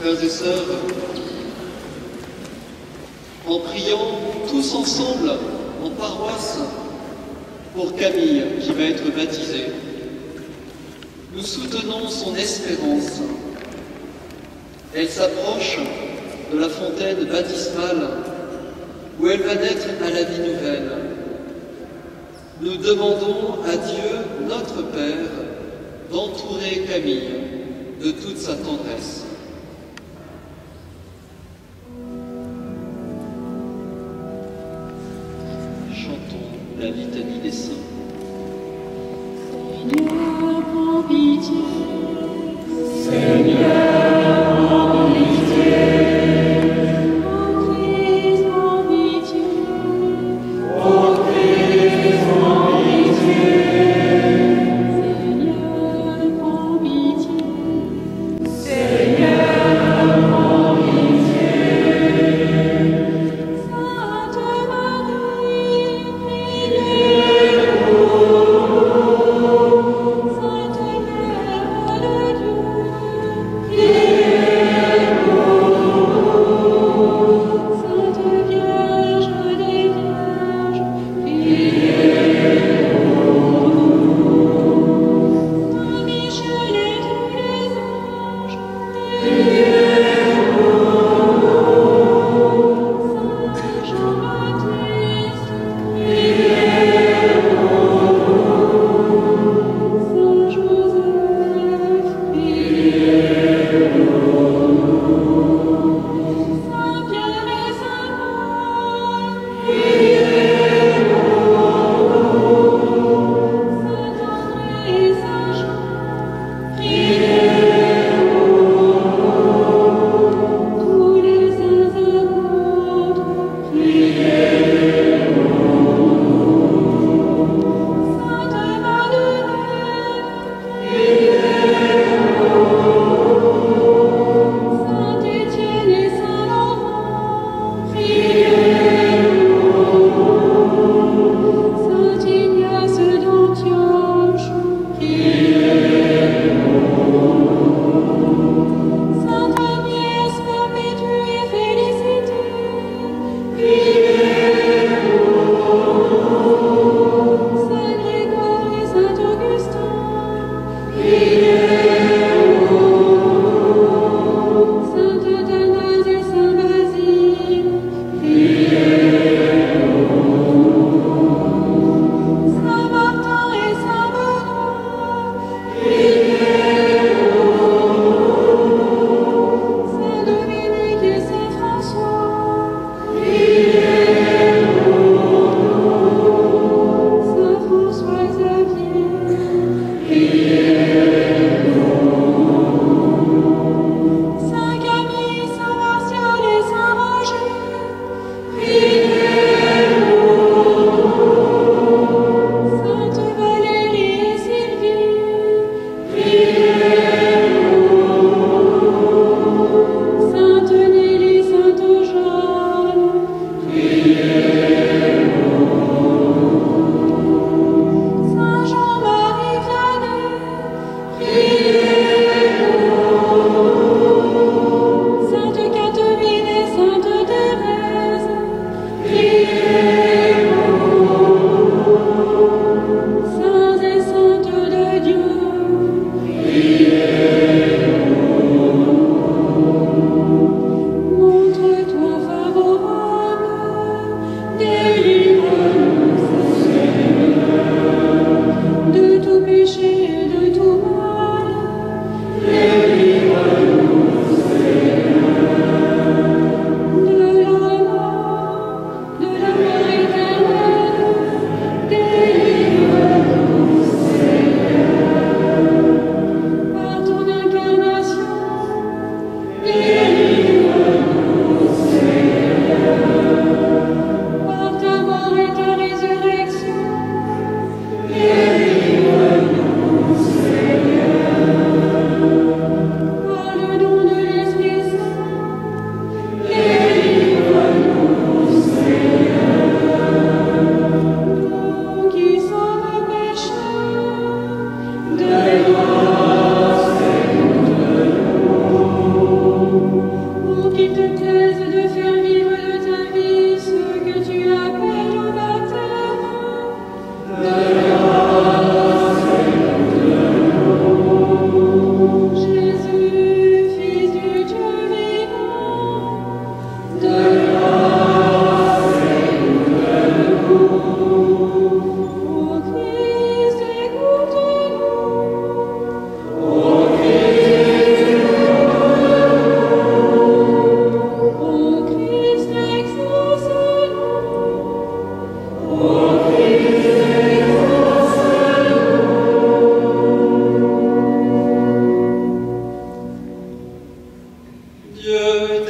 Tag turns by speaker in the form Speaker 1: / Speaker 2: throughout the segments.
Speaker 1: frères et sœurs, en priant tous ensemble en paroisse pour Camille qui va être baptisée, nous soutenons son espérance. Elle s'approche de la fontaine baptismale où elle va naître à la vie nouvelle. Nous demandons à Dieu, notre Père, d'entourer Camille de toute sa tendresse. Chantons la litanie des saints.
Speaker 2: Seigneur, prends pitié.
Speaker 3: Seigneur, prends pitié.
Speaker 2: Ô Christ, prends pitié.
Speaker 3: Ô Christ, prends pitié.
Speaker 2: Seigneur, prends pitié.
Speaker 3: Seigneur, prends pitié.
Speaker 2: Sainte Marie, priez
Speaker 3: Priez pour nous.
Speaker 2: Sainte Mère de Dieu,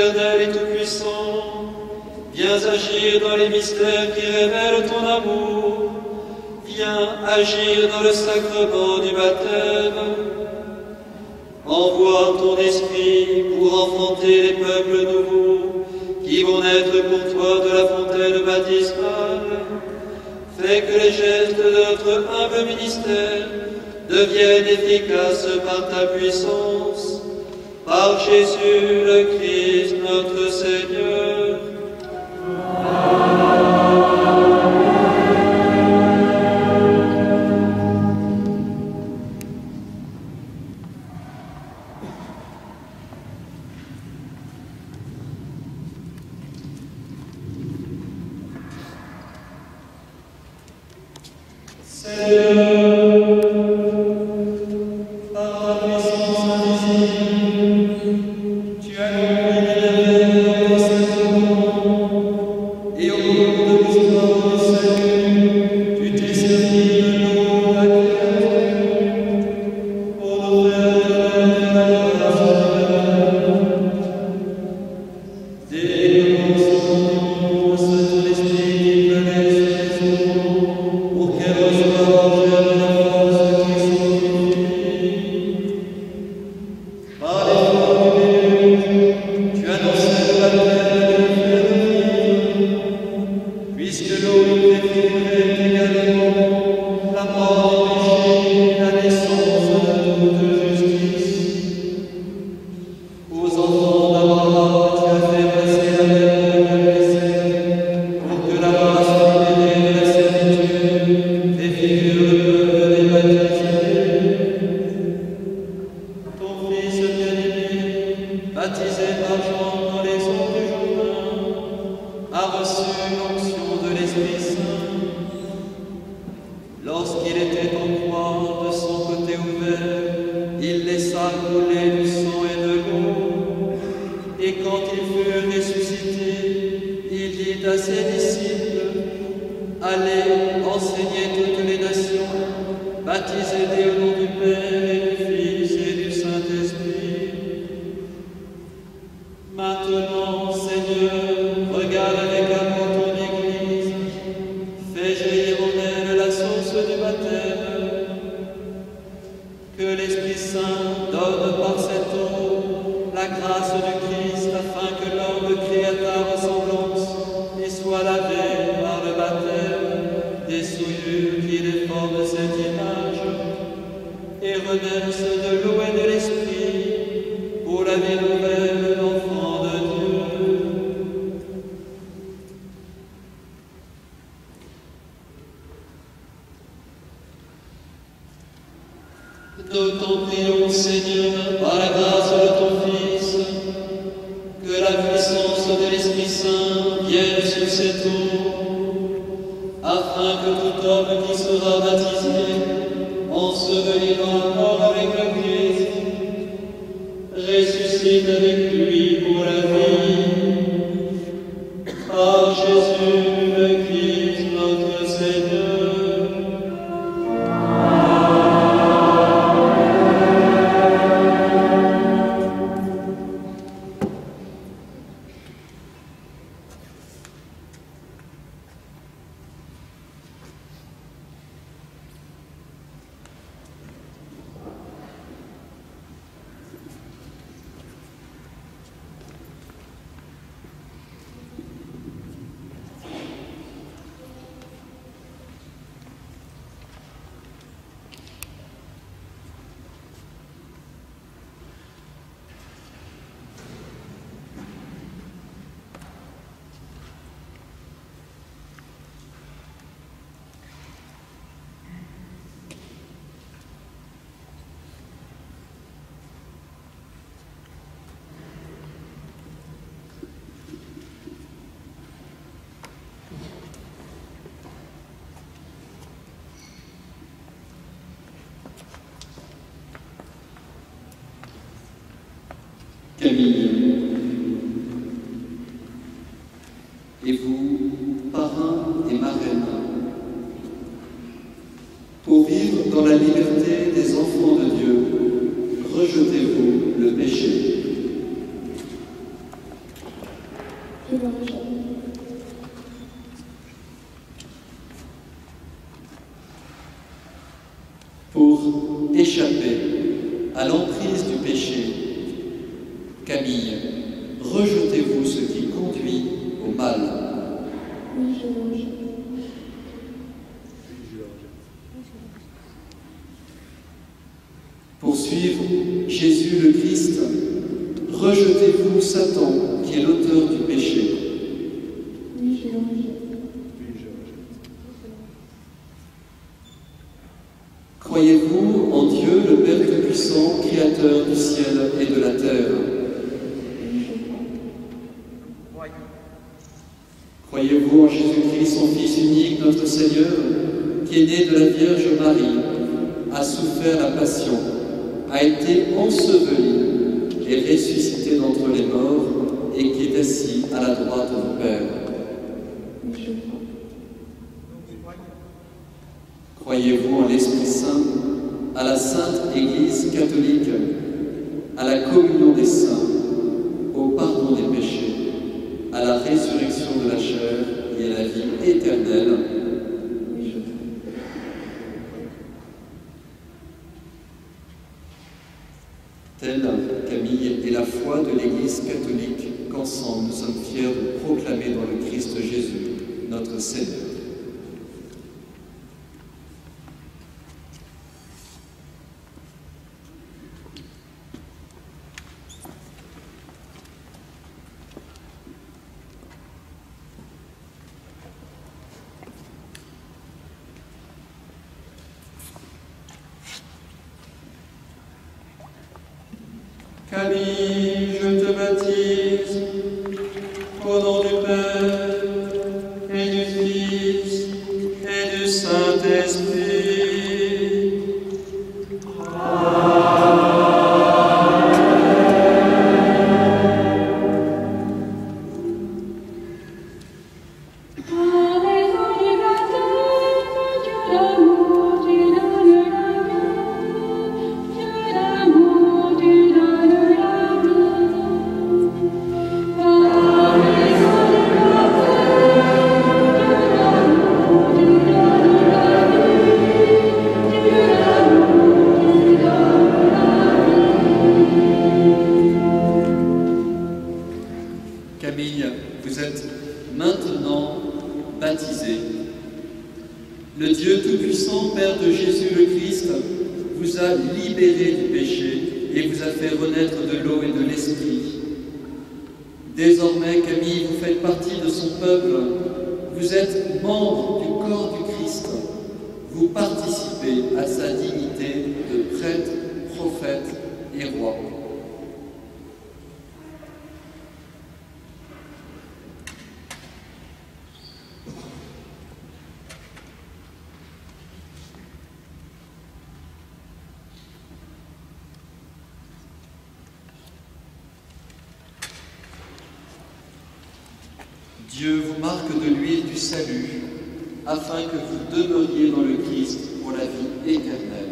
Speaker 1: éternel et tout-puissant, viens agir dans les mystères qui révèlent ton amour. Viens agir dans le sacrement du baptême. Envoie ton esprit pour enfanter les peuples nouveaux qui vont naître pour toi de la fontaine baptismale. Fais que les gestes de notre humble ministère deviennent efficaces par ta puissance. Par Jésus le Christ notre Seigneur.
Speaker 4: Nous t'en prions, Seigneur, par la grâce de ton Fils, que la puissance de l'Esprit Saint vienne sur cette eau, afin que tout homme qui sera baptisé, enseveli dans la mort avec le Christ, ressuscite avec lui pour la vie. Par Jésus le Christ, notre Seigneur.
Speaker 1: Camille. Et vous, parrains et marraines, pour vivre dans la liberté des enfants de Dieu, rejetez-vous le péché.
Speaker 4: Camille, rejetez-vous ce qui conduit au mal.
Speaker 2: Oui, Georges.
Speaker 4: Pour suivre Jésus le Christ, rejetez-vous Satan qui est l'auteur du péché.
Speaker 2: Oui, Georges.
Speaker 4: Croyez-vous en Dieu le Père Tout-Puissant, Créateur du ciel et de la terre?
Speaker 2: Oui, je crois.
Speaker 4: Croyez-vous en Jésus-Christ, son Fils unique, notre Seigneur, qui est né de la Vierge Marie, a souffert la passion, a été enseveli et ressuscité d'entre les morts et qui est assis à la droite du Père?
Speaker 2: Oui, je crois.
Speaker 4: Croyez-vous en l'Esprit Saint, à la Sainte Église catholique, à la communion des saints, au pardon des péchés, à la résurrection de la chair et à la vie éternelle?
Speaker 2: Oui, je crois.
Speaker 4: Telle, Camille, est la foi de l'Église catholique qu'ensemble nous sommes fiers de proclamer dans le Christ Jésus, notre Seigneur. Camille, je te baptise au nom du Père et du Fils et du Saint-Esprit. Camille, vous êtes maintenant baptisé. Le Dieu Tout-Puissant, Père de Jésus le Christ, vous a libéré du péché et vous a fait renaître de l'eau et de l'Esprit. Désormais, Camille, vous faites partie de son peuple. Vous êtes membre du corps du Christ. Vous participez à sa dignité de prêtre, prophète et roi. Dieu vous marque de l'huile du salut, afin que vous demeuriez dans le Christ pour la vie éternelle.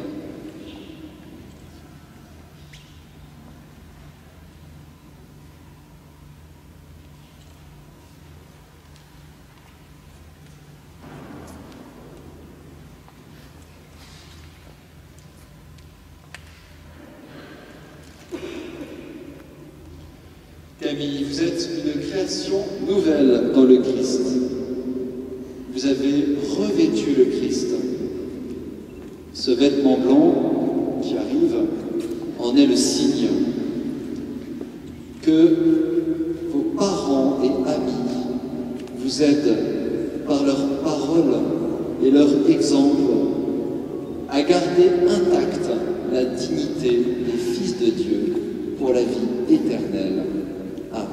Speaker 4: Camille, vous êtes une création nouvelle dans le Christ. Vous avez revêtu le Christ. Ce vêtement blanc qui arrive en est le signe que vos parents et amis vous aident par leurs paroles et leur exemple à garder intacte la dignité des fils de Dieu pour la vie éternelle. Amen.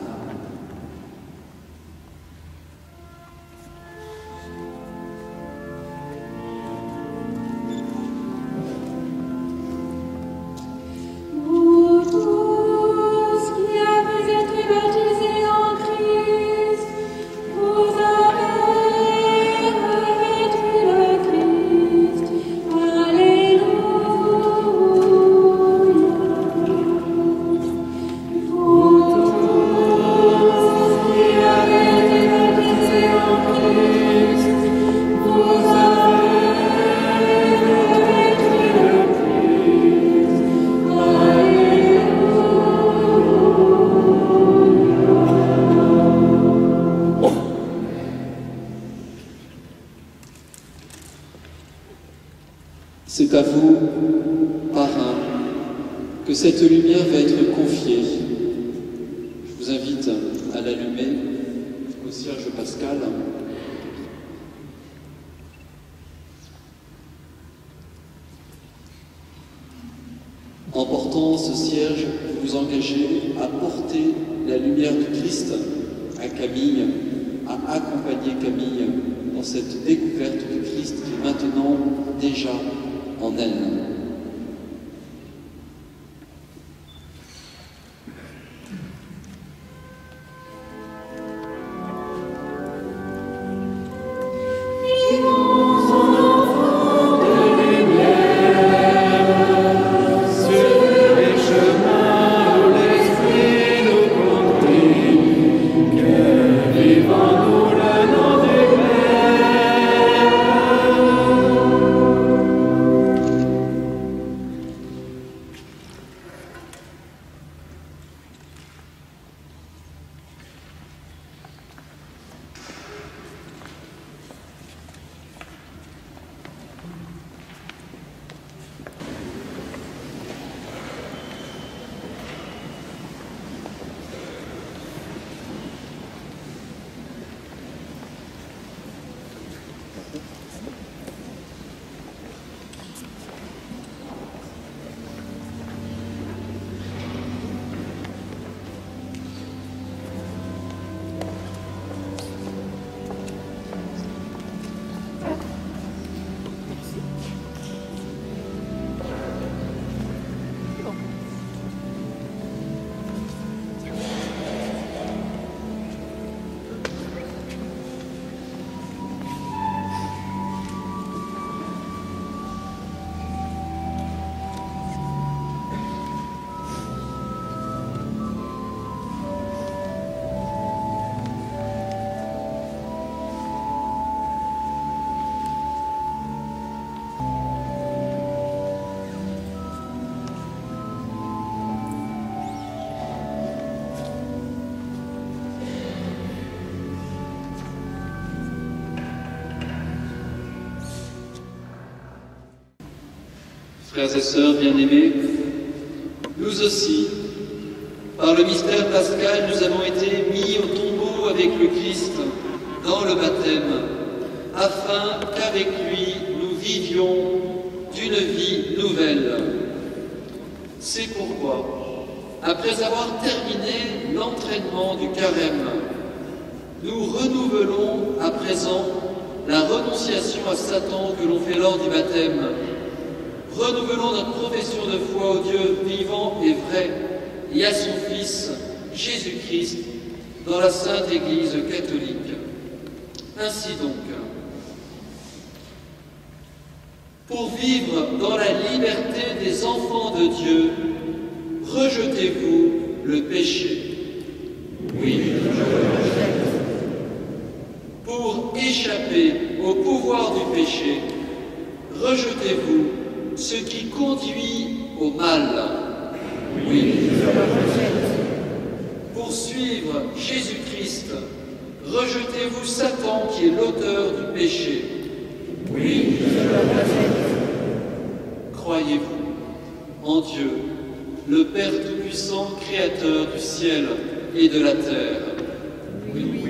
Speaker 2: Vous tous qui avez été baptisés en Christ, vous avez revêtu le Christ. Alléluia. Vous
Speaker 1: vous, parrains, que cette lumière va être confiée. Je vous invite à l'allumer au cierge pascal. En portant ce cierge, vous vous engagez à porter la lumière du Christ à Camille, à accompagner Camille dans cette découverte du Christ qui est maintenant déjà en elle.
Speaker 4: Frères et sœurs bien-aimés, nous aussi, par le mystère pascal, nous avons été mis au tombeau avec le Christ dans le baptême, afin qu'avec lui nous vivions d'une vie nouvelle. C'est pourquoi, après avoir terminé l'entraînement du carême, nous renouvelons à présent la renonciation à Satan que l'on fait lors du baptême. Renouvelons notre profession de foi au Dieu vivant et vrai et à son Fils, Jésus-Christ, dans la Sainte Église catholique. Ainsi donc, pour vivre dans la liberté des enfants de Dieu, rejetez-vous le péché. Oui, je le rejette. Pour échapper au pouvoir du péché, rejetez-vous ce qui conduit au mal. Oui, je le rejette. Pour suivre Jésus-Christ, rejetez-vous Satan qui est l'auteur du péché. Oui, je le rejette. Croyez-vous en Dieu, le Père Tout-Puissant, Créateur du ciel et de la terre? Oui,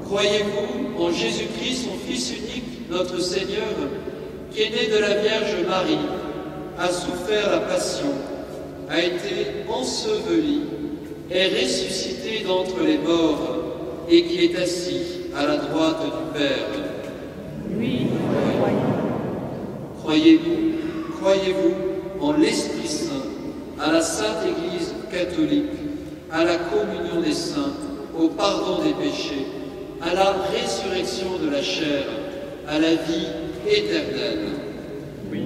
Speaker 4: croyez-vous en Jésus-Christ, son Fils unique, notre Seigneur, qui est né de la Vierge Marie, a souffert la passion, a été enseveli, est ressuscité d'entre les morts et qui est assis à la droite du Père? Oui, croyez-vous en l'Esprit Saint, à la Sainte Église catholique, à la communion des saints, au pardon des péchés, à la résurrection de la chair, à la vie éternelle? Oui.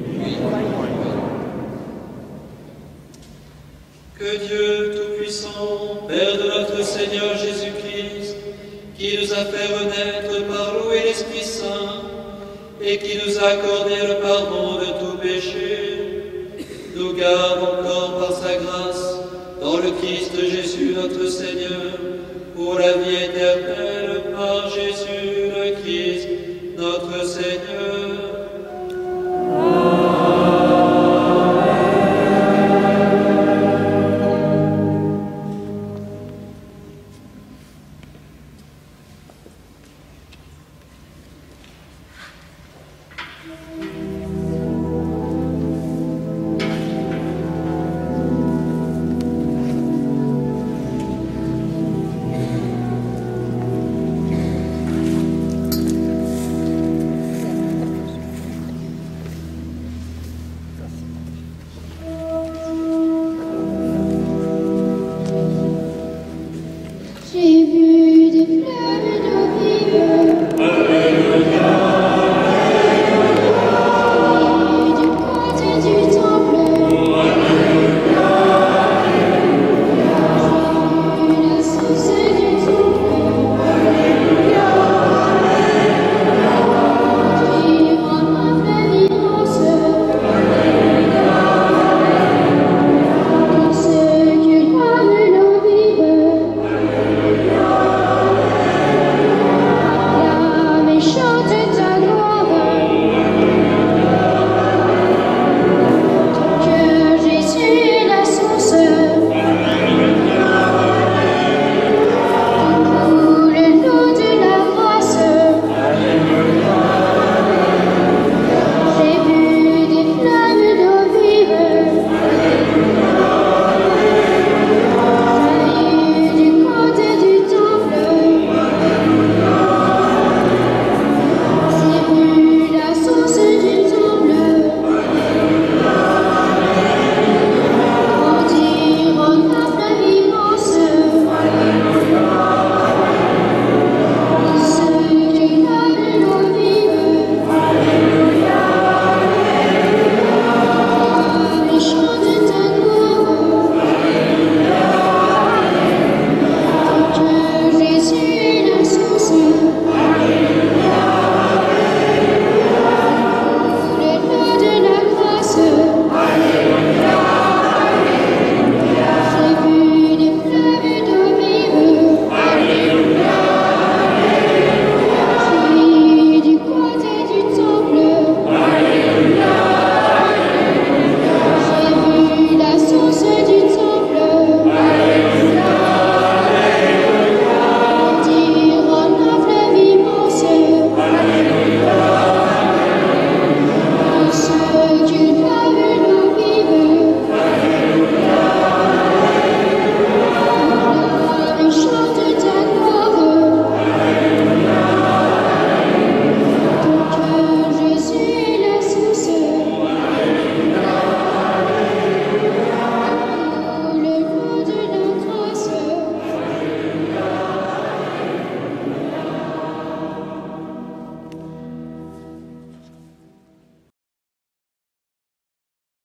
Speaker 4: Que Dieu Tout-Puissant, Père de notre Seigneur Jésus-Christ, qui nous a fait renaître par l'eau et l'Esprit Saint, et qui nous a accordé le pardon de tout péché, nous garde encore par sa grâce dans le Christ Jésus notre Seigneur, pour la vie éternelle.